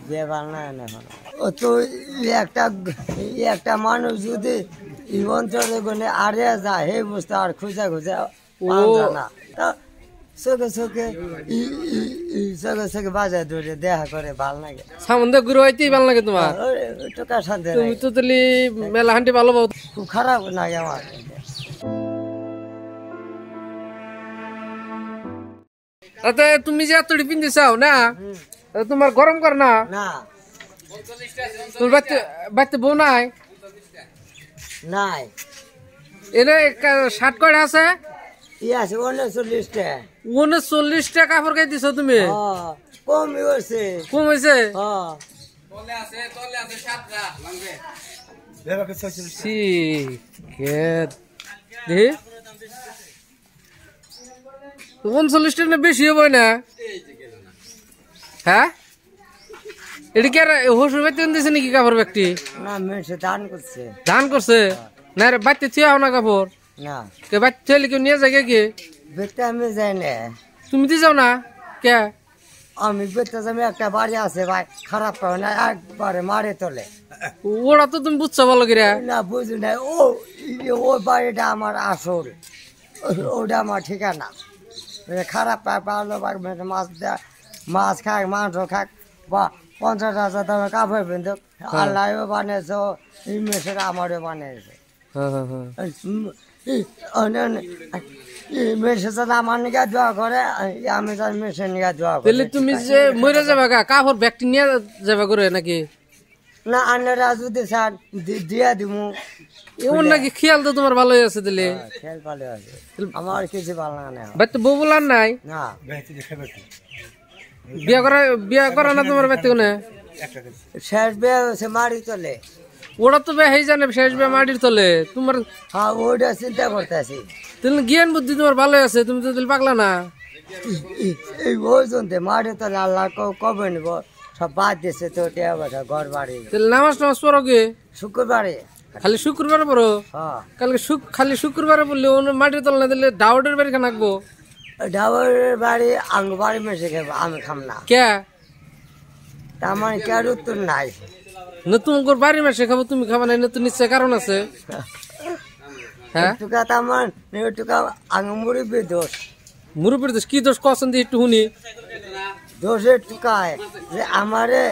বিয়ে ভালো না এখন ও তো একটা মানুষ যদি এই অঞ্চলে গনে আড়িয়া যায় হে বুঝতে আর খুঁজে খুঁজে না চোখে চোখে চোখে বাজার ধরে দেখা করে ভাল লাগে সামন্দে ঘুরে হইতেই ভাল লাগে তোমার টাকা শান্তি তুমি তো তাহলে মেলা হান্টি ভালো পাও খুব খারাপ লাগে আমার তাতে তুমি যে এতটি পিনতে চাও না তোমার গরম কর না না তোর বাড়িতে বউ নাই নাই এনে শার্ট কয়টা আছে আছে 39টা 39টা কাপড় গাই দিছো তুমি কম হয়েছে কম হয়েছে দেখি 39টা না বেশি হবে না হ্যাঁ এটা কি আর হসুর বাড়িতে দিয়েছে নাকি কাপড় ব্যক্তি না মেয়েছে দান করছে ধান করছে না রে বাড়িতে থিয়াও না কাপড় না কে বাড়িতে থিয়ালে কেউ নিয়ে যায় কি বেতে আমি যাই না তুমি দিয়ে যাও না কে আমি বেতে যাবো একটা বাড়ি আছে ভাই খারাপ পাবে না একবারে মারে তোলে ওরা তো তুমি বুঝছো ভালো করে না বুঝি না ও বাড়িটা আমার আসল ওটা আমার ঠিকানা খারাপ পায় পারলো মাছ দেয় মাছ খাক মাংস খাক বা 50,000 দামের কাপড় পিন্ধু আল্লাহও বানিয়েছে এই মেশের আমারও বানিয়েছে মেশে যদি আমার নিকা দোয়া করে আমি তার মেশের নিকা দোয়া করি তুমি যে মরে যাবে কাপড় ব্যক্তি নিয়ে যাবে করে নাকি না আন্নারা যদি স্যার দিয়া দিমু এমন নাকি খেয়াল তো তোমার ভালোই আছে দিলে খেয়াল ভালো আছে আমার কিছু ভালো না বাড়িতে বউ বলার নাই না বিয়া করা না তোমার বাড়িতে কোনে শেষ বিয়ে হয়েছে মারি তোলে ওরা তো বে জানে শেষ বিয়ে মাটির তলে তোমার হ্যাঁ ওইটা চিন্তা করতেছি তাহলে জ্ঞান বুদ্ধি তোমার ভালোই আছে তুমি তো তাহলে পাগলা না এই পর্যন্ত মারি তোলে আল্লাহ কবে নিব সব বাদ দিয়েছে তো ঘর বাড়ি তাহলে নামাজ পড়ো কি শুক্রবারে খালি শুক্রবারে পড়ো হ্যাঁ কালকে খালি শুক্রবারে পড়লে মাটির তল না দিলে ডাউটের বাড়ি খান আঁকবো ডাবরের বাড়ি আঙ্গ বাড়ি মেশে খাবো আমি খাম না কে তার মানে কে উত্তর নাই নতুন বাড়ির মাসে খাবো তুমি খাবা না নতুন নিশ্চয় কারণ আছে হ্যাঁ টুকা তার মানে টুকা আঙ্গ মুরব্বী দোষ মুরব্বীর দোষ কি দোষ কখন দিয়ে একটু শুনি দোষের টুকায় যে আমারে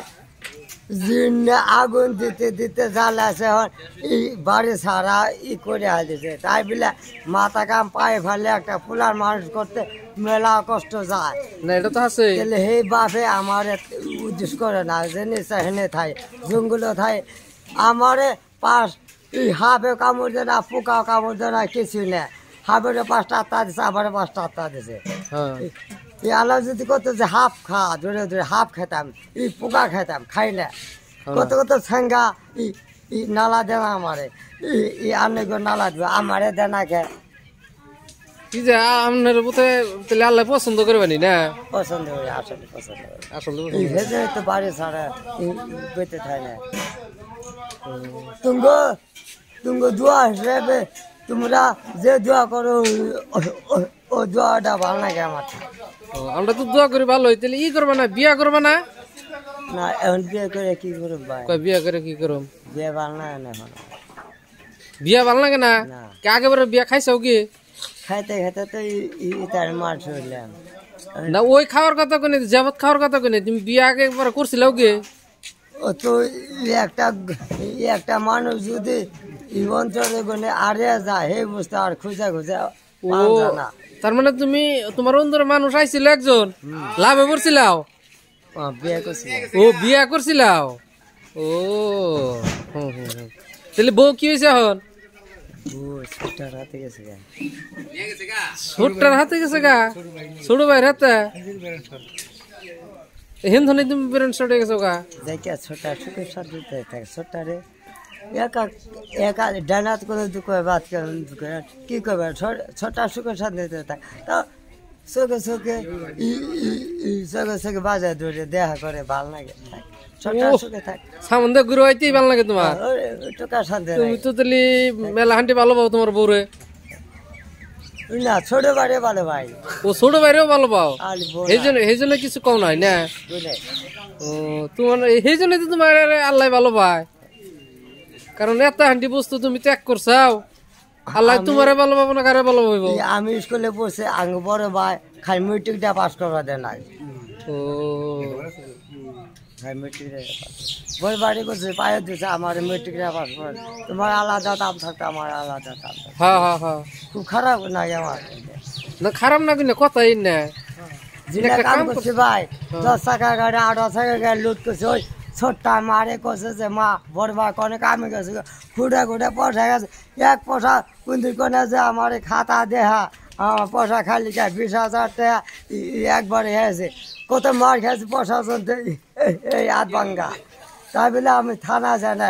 আগুন দিতে দিতে জ্বালাছে এই বাড়ি ছাড়া করে দিতে তাই বলে মাথা কাম পায়ে ফেলে একটা ফুলার মানুষ করতে মেলা কষ্ট যায় না এটা তো আছে তাহলে হে বাপে আমার উদ্দেশ্য করে না যে নিশ্চয় হেনে থাই জঙ্গলে থাই আমারে পাশ এই হাফে কামড় দেয় না পোকা কামড় দেয় না কিছু না হাফের 5টা আত্মা দিছে আবার 5টা আত্মা দিছে এই আল্লাহ যদি কত যে হাফ খা ধরে ধরে হাফ খেতাম এই পোকা খেতাম খাই না কত কত ছাঙ্গা ই নালা দেনা আমারে ই আনে নালা দেবে আমারে দেনা খেয়ে কি যে আপনার বোধে তাহলে আল্লাহ পছন্দ করবেনি না পছন্দ করে আসলে পছন্দ করে আসলে এই ভেজে তো বাড়ি ছাড়া বেঁচে থাকে না তুঙ্গ দোয়া হিসেবে তোমরা যে দোয়া করো ও দোয়াটা ভালো লাগে আমার আমরা তো দোয়া করি ভালো হয় তাহলে ই করবা না বিয়া করবা না না এখন বিয়ে করে কি করব ভাই বিয়া করে কি করব বিয়ে ভালো না এখন বিয়া ভালো লাগে না কে আগেবারে বিয়া খাইছাও কি খাইতে খাইতে তো তার মার ছড়লাম না ওই খাওয়ার কথা কোনে জাবত খাওয়ার কথা কোনে তুমি বিয়া আগে একবার করছিলাও কি ও তো একটা মানুষ যদি এই অঞ্চলে গনে আড়িয়া যায় হে বুঝতে আর খুঁজে খুঁজে না তার মানে তুমি তোমার অন্তরে মানুষ আইছিল একজন লাভে পড়ছিলাও বিয়ে করছিল ও বিয়া করছিলাও ও তাহলে বউ কি হয়েছে এখন ছোটটার হাতে গেছে ছোটটার হাতে গেছে গা ছোট ভাইয়ের হাতে হিন্দু তুমি বেরেন ছোটে গেছো গা দেখে ছোটা সুখের সাথে দিতে থাকে ছোটটারে একা ডানাত করে দুঃখ বাদ করে দুঃখ কি করবে ছোটা সুখের সাথে দিতে থাকে তা চোখে চোখে চোখে চোখে বাজার ধরে দেখা করে ভাল লাগে ছোটা সুখে থাকে সামন্দে ঘুরে হইতেই ভাল লাগে তোমার টাকা সাথে তুমি তো তাহলে মেলা হান্টি ভালো পাবো তোমার বউরে না ছোট বাড়ি ভালো ভাই ও ছোট ভাইরেও ভালো পাও আলি সেই জন্য কিছু কম নয় না বুঝলে ও তোমার সেই জন্য তো তোমার আল্লাহ ভালো পায় কারণ এত হান্ডি বস্তু তুমি ত্যাগ করছাও আল্লাহ তোমারে ভালো পাবো না কারে ভালো পাইব আমি স্কুলে পড়ছে আঙ্গ বড় ভাই খাই মেট্রিকটা পাস করবা দেয় নাই ও খাই মেট্রিকটা বই বাড়ি করছে পায়ে দিচ্ছে আমার মেট্রিকটা পাস করে তোমার আলাদা দাম থাকতো আমার আলাদা দাম থাকতো। হ্যাঁ হ্যাঁ হ্যাঁ খুব খারাপ লাগে আমার না খারাপ না কিন্তু কথাই না যেটা একটা কাম কাম করছে ভাই 10 টাকা গাড়ি 8 টাকা গাড়ি লুট করছে ওই ছোট্টা মারে করছে যে মা বড় ভাই কোনে কামে গেছে খুঁড়ে খুঁড়ে পয়সা গেছে এক পয়সা কুন্দি কোনে যে আমার খাতা দেহা আমার পয়সা খালি খায় 20,000 টাকা একবারে হয়েছে কত মার খেয়েছে প্রশাসন এই হাত ভাঙ্গা তাই বলে আমি থানা যাই না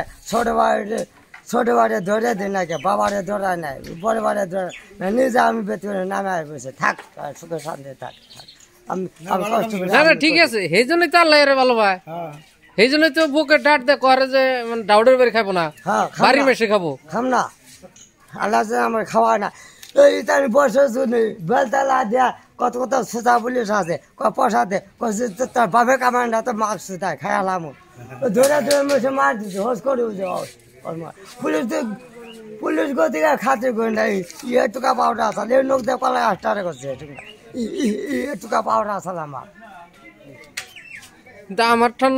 ছোট বাড়ি ধরে দিই নাকি বাবারে ধরায় নাই বড় বাড়ি ধরে নিজে আমি বেতনে নামে বসে থাক সুখে শান্তি থাক আমি কষ্ট করে না না ঠিক আছে সেই জন্যই তো আল্লাহ এর ভালো পায় সেই জন্যই তো বুকে ডাট দে করে যে মানে ডাউডের বাড়ি খাবো না হ্যাঁ বাড়ি মেশে খাবো খাম না আল্লাহ যে আমার খাওয়া না এই তার বসে শুনি বেলতলা দিয়া কত কত সোজা পুলিশ আছে পয়সা দে তার বাপে কামায় না তো মাস্ক দেয় খায়ালাম ধরে ধরে মেসে মার দিচ্ছে হোস করে পুলিশ গতিকে খাতে করে না এটুকা পাউডার আসল এই লোক দিয়ে পালায় 8 টাকা করছে এটুকা পাউডার আসল আমার কিন্তু আমার ঠান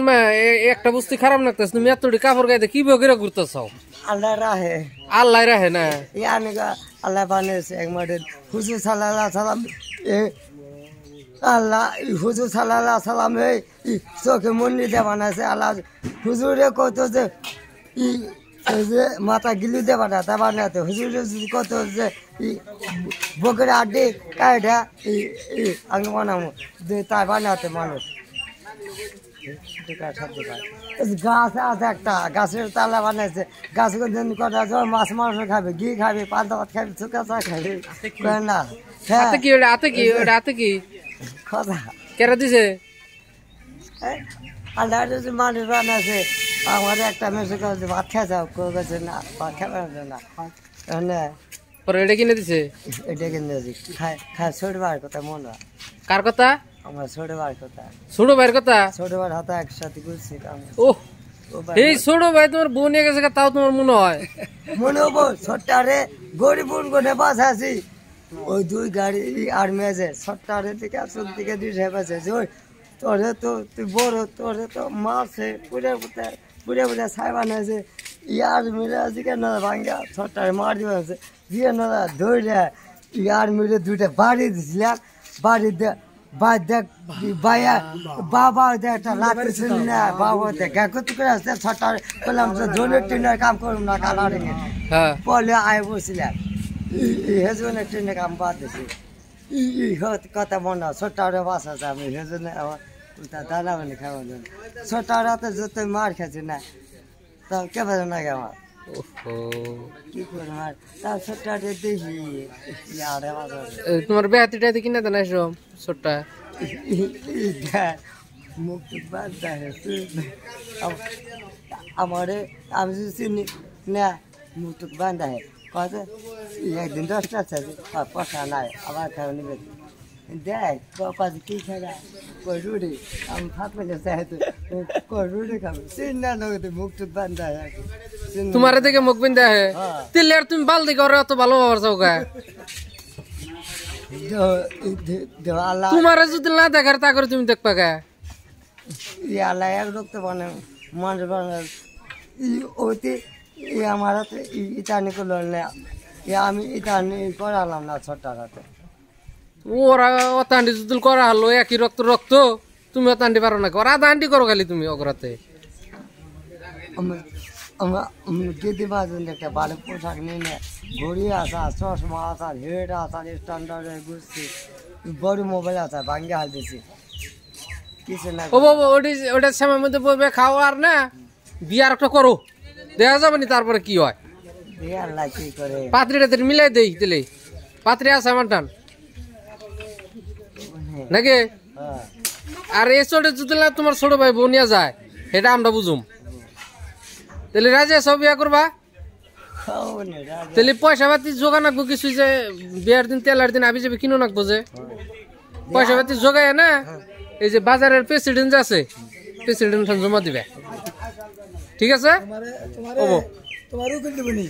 একটা বস্তু খারাপ লাগতেছে তুমি এতটি কাপড় গাইতে কি বগিরা ঘুরতেছ আল্লাহ রাহে আল্লাহ রাহে না আমি আল্লাহ বানিয়েছে এক মাঠে হুজুর সাল্লাল্লাহু সাল্লাম আল্লাহ হুজুর সাল্লাল্লাহু সাল্লাম এই চোখে মন্দিরে বানাইছে আল্লাহ হুজুরে কত যে যে মাথা গিলু দে বানাতে বানাতে হুজুরে কত যে বকরে আড্ডি কায়দা আমি বানাবো তাই বানাতে মানুষ গাছ আছে একটা গাছের তালা বানাইছে গাছ কটা মাছ মাংস খাবে ঘি খাবে পান্তা ভাত খাবে শুকা চা খাবে না হ্যাঁ আতে কি ওটা আতে কি ওটা আতে কি কথা কেরা দিছে আল্লাহ মানুষ বানাইছে আমার একটা মেসে কাছে ভাত খেয়ে যাও কেউ গেছে না ভাত খাবে না না পরে এটা কিনে দিছে এটা কিনে খায় খায় ছোট ভাইয়ের কথা মনে হয় কার কথা আমার ছোট ভাইয়ের কথা ছোট ভাইয়ের কথা ছোট ভাইয়ের হাতে একসাথে ঘুরছি ও এই ছোট ভাই তোমার বোন নিয়ে গেছে তাও তোমার মনে হয় মনে হবো ছোট্টারে গরিব বোন করে বাঁচাছি ওই দুই গাড়ি আর মেজে ছোট্টারে দিকে চোখ দিকে দুই হেপেছে যে ওই তোরে তো তুই বড় তোরে তো মারছে পুড়ে পুড়ে ছাই বানাইছে ইয়ার মিলে আছে কেন ভাঙ্গা ছোট্টারে মার দিয়েছে দিয়ে না ধরে ইয়ার মিলে দুইটা বাড়ি দিছিলাম বাড়ি দেখ বাবা একটা লাঠি ছিল না বাবা দেখ একত্র করে আসতে ছটার বললাম যে ধনের ট্রেনের কাম করুন না কালারে বলে আয় বসছিলাম হেজনে ট্রেনের কাম বাদ দিছি কথা মনে হয় ছোট্টারে বাসা আছে আমি হেজনে আমার দাদা মানে খাওয়া যাবে ছোট্টার হাতে যত মার খেয়েছি না তা কে বাজে না আমার কি করে মার তার ছোট্টারে দেখি আরে তোমার বেহাতি টাইতে কিনে দেন সব ছোট্টা মুখ বাদ আমারে আমি যদি চিনি না মুখ বান্ধা হয় কত একদিন 10টা আছে পয়সা নাই আবার খাওয়া নিবে দেখ বাবা কি খাওয়া কই রুটি আমি ভাত মেলে চাই তো কই রুটি খাবো চিন্তা নগদে মুখ টুক বান্ধা হয় তোমার দেখে মুখ বিন্দা হয় তেলে আর তুমি বালদি করে অত ভালো বাবার চাও গা তোমার যদি না দেখার তা করে তুমি দেখবা গা আল্লাহ এক রক্ত বানে মানুষ বানে ওইতে আমার হাতে ইটানি করলো না আমি ইটানি করালাম না ছোট্টার হাতে ওরা অতান্ডি যদি করা হলো একই রক্ত রক্ত তুমি অতান্ডি পারো না ওরা আধা আন্ডি করো খালি তুমি অগরাতে দিদি বাজন একটা ভালো পোশাক নিয়ে নে ঘড়ি আসা চশমা আসা হেড আসা স্ট্যান্ডার্ডে ঘুরছি বড় মোবাইল আসা ভাঙ্গে হাল দিছি কিছু না ও বাবা ওটার সময় মধ্যে বলবে খাও আর না বিয়ার একটা করো দেখা যাবে নি তারপরে কি হয় আল্লাহ কি করে পাত্রিটা মিলাই দেই দিলে পাত্রি আছে আমার টান নাকি আর এই ছোট যদি তোমার ছোট ভাই বোনিয়া যায় সেটা আমরা বুঝুম তাহলে রাজা সব বিয়া করবা তাহলে পয়সা পাতি জোগা নাকবো কিছু যে বিয়ার দিন তেলার দিন আবি যাবি কিনো নাকবো যে পয়সা পাতি জোগায় না এই যে বাজারের প্রেসিডেন্ট আছে প্রেসিডেন্ট জমা দিবে ঠিক আছে তোমার উকিল দেবনি